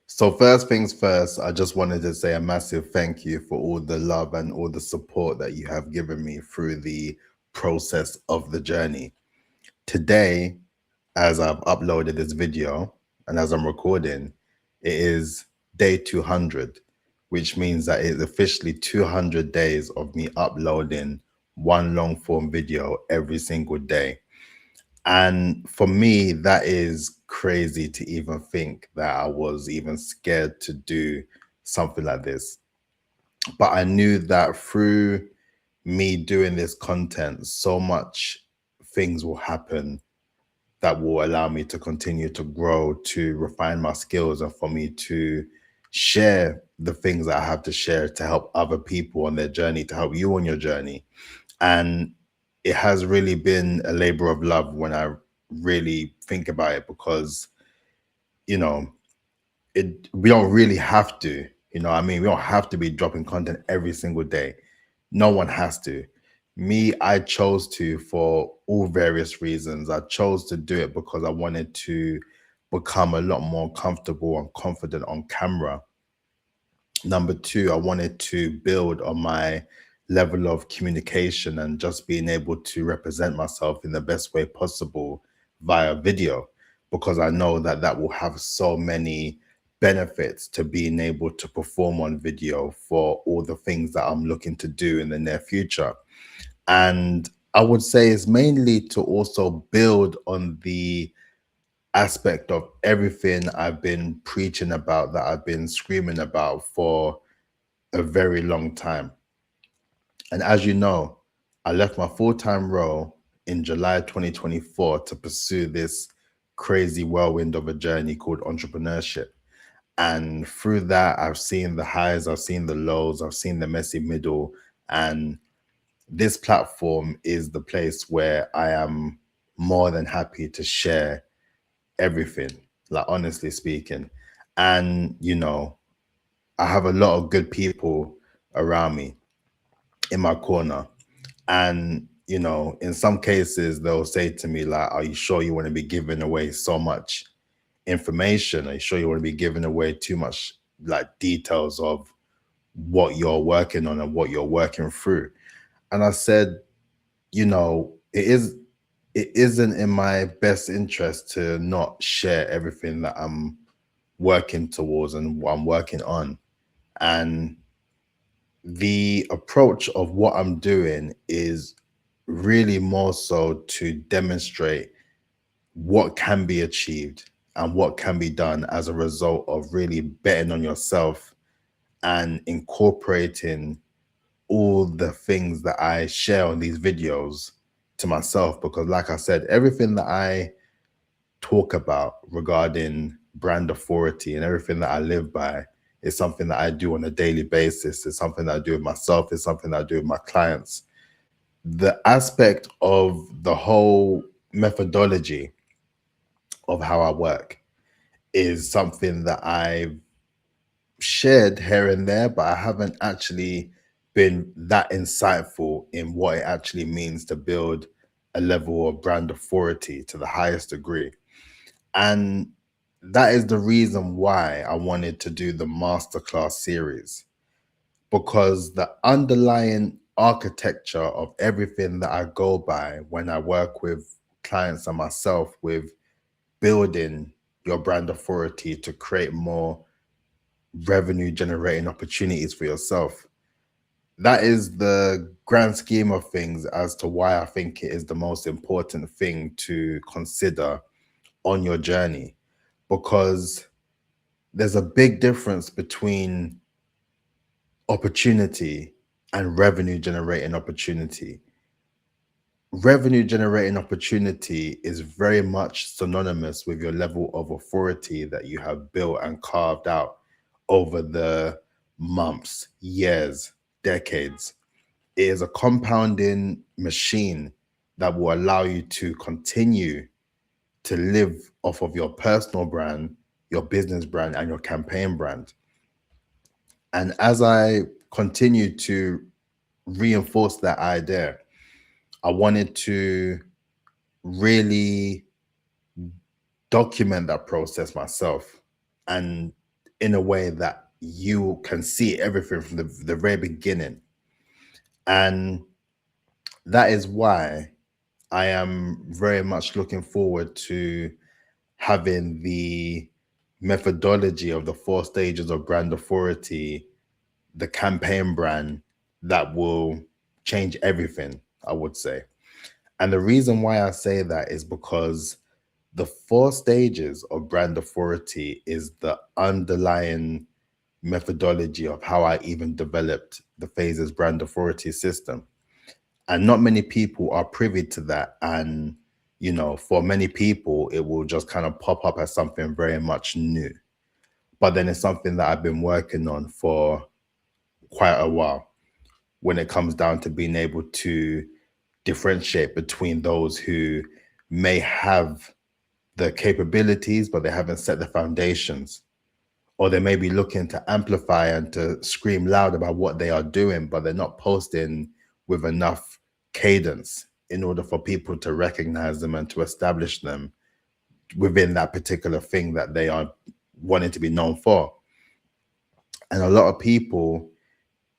So first things first, I just wanted to say a massive thank you for all the love and all the support that you have given me through the process of the journey. Today, as I've uploaded this video and as I'm recording, it is day 200, which means that it's officially 200 days of me uploading one long form video every single day. And for me, that is crazy to even think that I was even scared to do something like this. But I knew that through me doing this content, so much things will happen that will allow me to continue to grow, to refine my skills, and for me to share the things that I have to share to help other people on their journey, to help you on your journey. And it has really been a labor of love when I really think about it, because you know we don't really have to, I mean, we don't have to be dropping content every single day. No one has to. Me, I chose to for all various reasons. I chose to do it because I wanted to become a lot more comfortable and confident on camera. Number two, I wanted to build on my level of communication and just being able to represent myself in the best way possible via video, because I know that that will have so many benefits to being able to perform on video for all the things that I'm looking to do in the near future. And I would say it's mainly to also build on the aspect of everything I've been preaching about, that I've been screaming about for a very long time. And as you know, I left my full time role in July 2024 to pursue this crazy whirlwind of a journey called entrepreneurship. And through that, I've seen the highs, I've seen the lows, I've seen the messy middle. And this platform is the place where I am more than happy to share everything, like honestly speaking. And, I have a lot of good people around me in my corner. And, in some cases, they'll say to me, like, are you sure you want to be giving away so much information? Are you sure you want to be giving away too much, like, details of what you're working on and what you're working through? And I said, it isn't in my best interest to not share everything that I'm working towards and what I'm working on. And the approach of what I'm doing is really more so to demonstrate what can be achieved and what can be done as a result of really betting on yourself and incorporating all the things that I share on these videos to myself. Because, like I said, everything that I talk about regarding brand authority and everything that I live by is something that I do on a daily basis. It's something that I do with myself. It's something that I do with my clients. The aspect of the whole methodology of how I work is something that I've shared here and there, but I haven't actually been that insightful in what it actually means to build a level of brand authority to the highest degree. And that is the reason why I wanted to do the Masterclass series, because the underlying architecture of everything that I go by when I work with clients and myself with building your brand authority to create more revenue generating opportunities for yourself. That is the grand scheme of things as to why I think it is the most important thing to consider on your journey, because there's a big difference between opportunity and revenue generating opportunity. Revenue generating opportunity is very much synonymous with your level of authority that you have built and carved out over the months, years, decades. It is a compounding machine that will allow you to continue to live off of your personal brand, your business brand, and your campaign brand. And as I continue to reinforce that idea, I wanted to really document that process myself and in a way that you can see everything from the very beginning. And that is why I am very much looking forward to having the methodology of the 4 stages of brand authority, the campaign brand that will change everything, I would say. And the reason why I say that is because the 4 stages of brand authority is the underlying methodology of how I even developed the phases brand authority system. And not many people are privy to that. And, for many people, it will just kind of pop up as something very much new. But then it's something that I've been working on for quite a while when it comes down to being able to differentiate between those who may have the capabilities, but they haven't set the foundations, or they may be looking to amplify and to scream loud about what they are doing, but they're not posting with enough cadence in order for people to recognize them and to establish them within that particular thing that they are wanting to be known for. And a lot of people,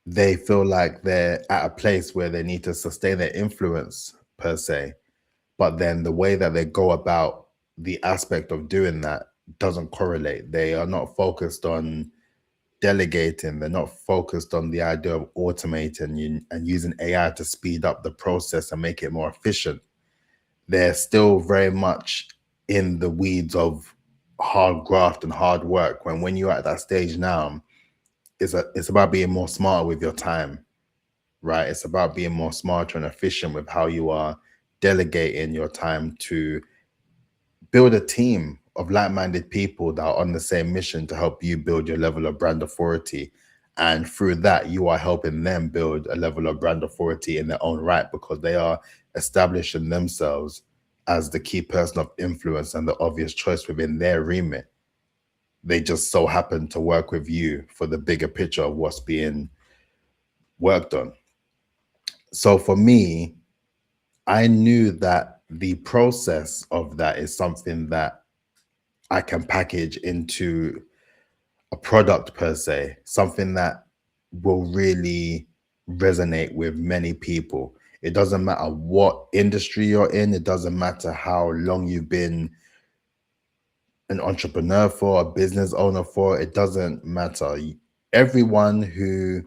they feel like they're at a place where they need to sustain their influence per se, but then the way that they go about the aspect of doing that doesn't correlate. They are not focused on delegating, they're not focused on the idea of automating and using AI to speed up the process and make it more efficient. They're still very much in the weeds of hard graft and hard work, when you're at that stage now, it's about being more smarter with your time, right? It's about being more smarter and efficient with how you are delegating your time to build a team of like-minded people that are on the same mission to help you build your level of brand authority. And through that, you are helping them build a level of brand authority in their own right, because they are establishing themselves as the key person of influence and the obvious choice within their remit. They just so happen to work with you for the bigger picture of what's being worked on. So for me, I knew that the process of that is something that I can package into a product per se, something that will really resonate with many people. It doesn't matter what industry you're in, it doesn't matter how long you've been an entrepreneur for, a business owner for, it doesn't matter. Everyone who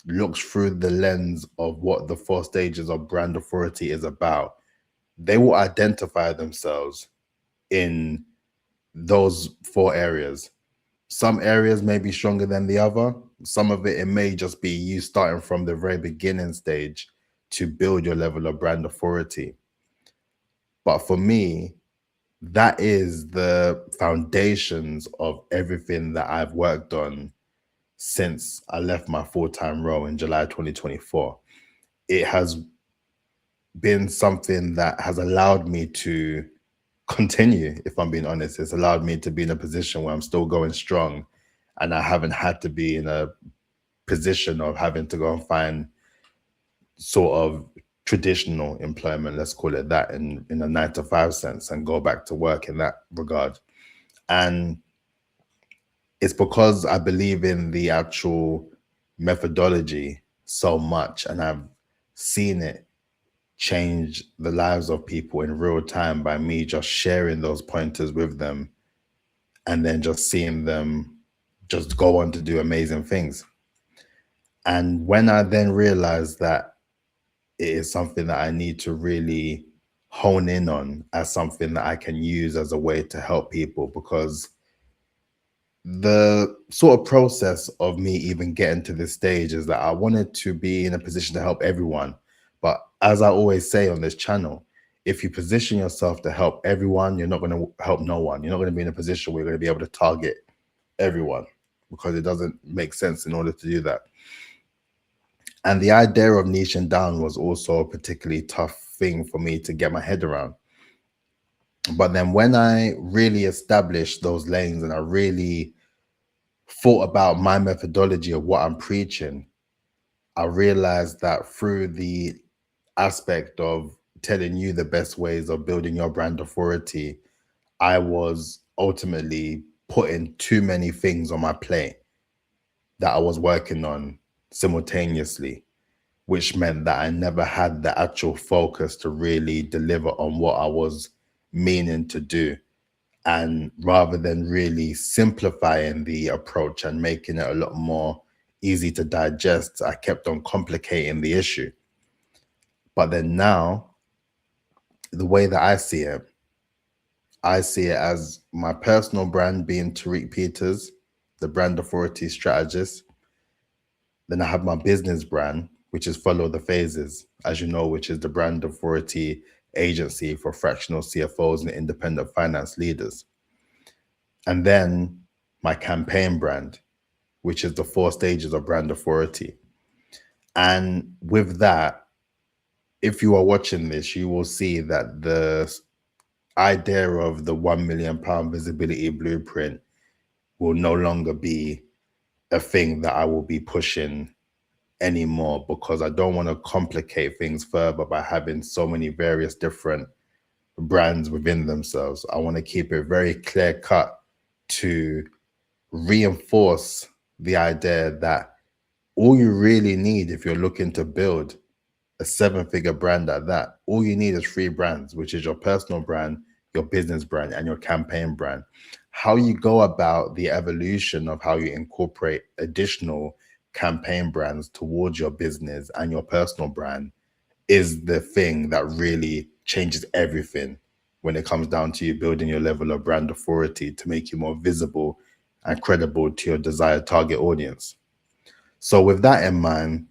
looks through the lens of what the 4 stages of brand authority is about, they will identify themselves in those 4 areas. Some areas may be stronger than the other. Some of it may just be you starting from the very beginning stage to build your level of brand authority. But for me, that is the foundations of everything that I've worked on since I left my full-time role in July 2024. It has been something that has allowed me to continue, if I'm being honest. It's allowed me to be in a position where I'm still going strong, and I haven't had to be in a position of having to go and find sort of traditional employment, let's call it that, in a 9 to 5 sense, and go back to work in that regard. And it's because I believe in the actual methodology so much, and I've seen it change the lives of people in real time by me just sharing those pointers with them, and then just seeing them just go on to do amazing things. And when I then realized that it is something that I need to really hone in on as something that I can use as a way to help people, because the sort of process of me even getting to this stage is that I wanted to be in a position to help everyone. But as I always say on this channel, if you position yourself to help everyone, you're not going to help no one. You're not going to be in a position where you're going to be able to target everyone, because it doesn't make sense in order to do that. And the idea of niching down was also a particularly tough thing for me to get my head around. But then when I really established those lanes and I really thought about my methodology of what I'm preaching, I realized that through the aspect of telling you the best ways of building your brand authority, I was ultimately putting too many things on my plate that I was working on simultaneously, which meant that I never had the actual focus to really deliver on what I was meaning to do. And rather than really simplifying the approach and making it a lot more easy to digest, I kept on complicating the issue. But then now, the way that I see it as my personal brand being Tariq Peters, the brand authority strategist. Then I have my business brand, which is Follow the Phases, as you know, which is the brand authority agency for fractional CFOs and independent finance leaders. And then my campaign brand, which is the 4 stages of brand authority. And with that, if you are watching this, you will see that the idea of the £1 million visibility blueprint will no longer be a thing that I will be pushing anymore, because I don't want to complicate things further by having so many various different brands within themselves. I want to keep it very clear cut to reinforce the idea that all you really need, if you're looking to build a 7-figure brand at that, all you need is 3 brands, which is your personal brand, your business brand, and your campaign brand. How you go about the evolution of how you incorporate additional campaign brands towards your business and your personal brand is the thing that really changes everything when it comes down to you building your level of brand authority to make you more visible and credible to your desired target audience. So with that in mind,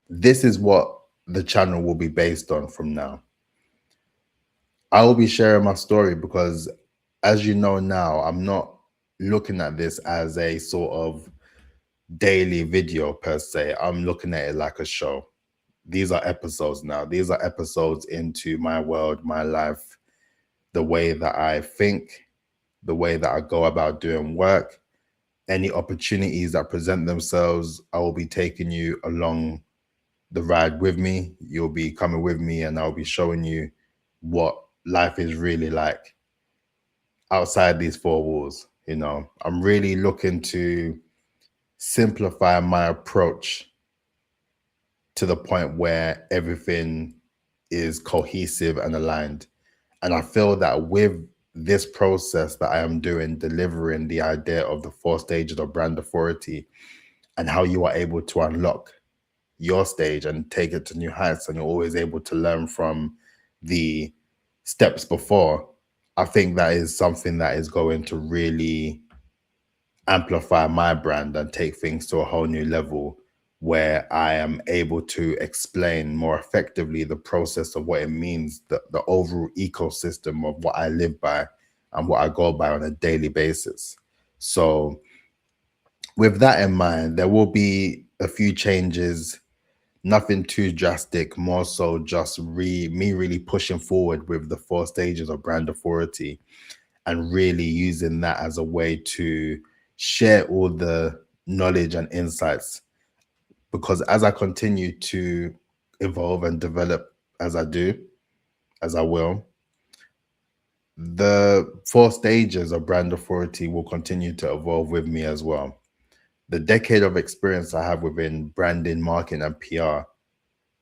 this is what the channel will be based on from now. I will be sharing my story because, as you know now, I'm not looking at this as a sort of daily video per se. I'm looking at it like a show. These are episodes now. These are episodes into my world, my life, the way that I think, the way that I go about doing work. Any opportunities that present themselves, I will be taking you along the ride with me. You'll be coming with me, and I'll be showing you what life is really like outside these 4 walls. You know, I'm really looking to simplify my approach to the point where everything is cohesive and aligned. And I feel that with this process that I am doing, delivering the idea of the 4 stages of brand authority and how you are able to unlock your stage and take it to new heights, and you're always able to learn from the steps before, I think that is something that is going to really amplify my brand and take things to a whole new level, where I am able to explain more effectively the process of what it means, the overall ecosystem of what I live by and what I go by on a daily basis. So with that in mind, there will be a few changes, nothing too drastic, more so just me really pushing forward with the 4 stages of brand authority and really using that as a way to share all the knowledge and insights. Because as I continue to evolve and develop, as I do, as I will, the 4 stages of brand authority will continue to evolve with me as well. The decade of experience I have within branding, marketing, and PR,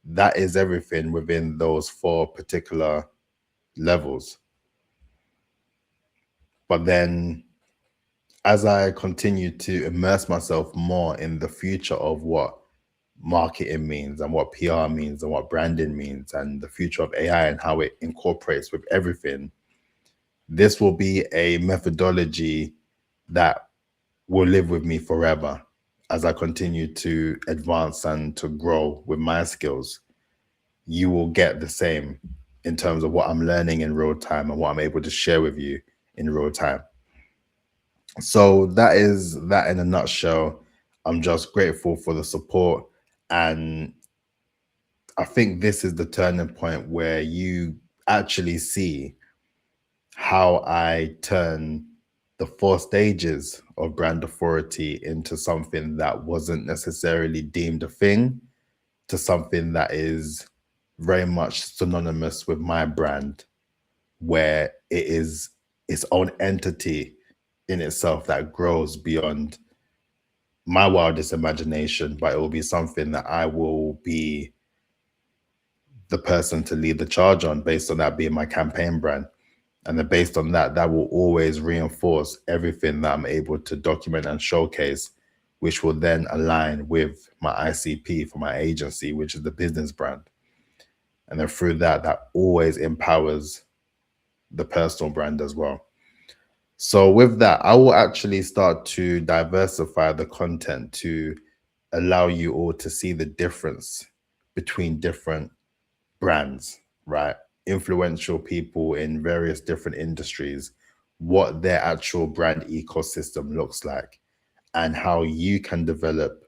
that is everything within those 4 particular levels. But then as I continue to immerse myself more in the future of what marketing means and what PR means and what branding means and the future of AI and how it incorporates with everything, this will be a methodology that will live with me forever as I continue to advance and to grow with my skills. You will get the same in terms of what I'm learning in real time and what I'm able to share with you in real time. So that is that in a nutshell. I'm just grateful for the support. And I think this is the turning point where you actually see how I turn the 4 stages of brand authority into something that wasn't necessarily deemed a thing to something that is very much synonymous with my brand, where it is its own entity in itself that grows beyond my wildest imagination, but it will be something that I will be the person to lead the charge on, based on that being my campaign brand. And then based on that, that will always reinforce everything that I'm able to document and showcase, which will then align with my ICP for my agency, which is the business brand. And then through that, that always empowers the personal brand as well. So with that, I will actually start to diversify the content to allow you all to see the difference between different brands, right? Influential people in various different industries, what their actual brand ecosystem looks like, and how you can develop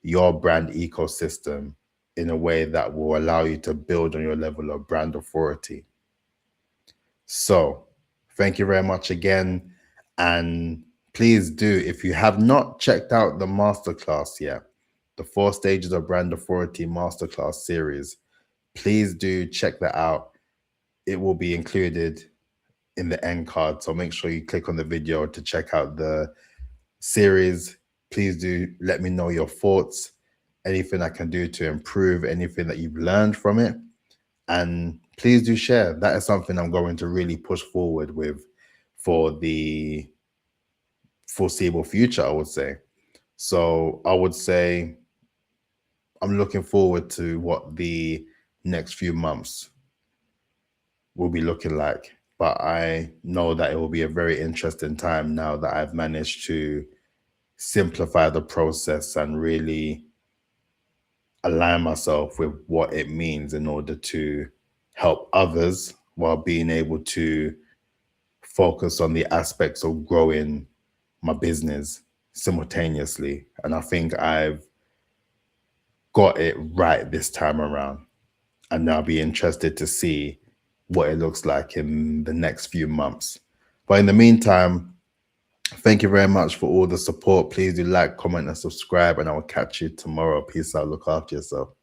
your brand ecosystem in a way that will allow you to build on your level of brand authority. So, thank you very much again. And please do, if you have not checked out the masterclass yet, the 4 Stages of Brand Authority Masterclass series, please do check that out. It will be included in the end card. So make sure you click on the video to check out the series. Please do let me know your thoughts, anything I can do to improve, anything that you've learned from it. And please do share. That is something I'm going to really push forward with for the foreseeable future, I would say. So I would say I'm looking forward to what the next few months will be looking like. But I know that it will be a very interesting time now that I've managed to simplify the process and really align myself with what it means in order to help others while being able to focus on the aspects of growing my business simultaneously. And I think I've got it right this time around. And I'll be interested to see what it looks like in the next few months. But in the meantime, thank you very much for all the support. Please do like, comment, and subscribe, and I will catch you tomorrow. Peace out. Look after yourself.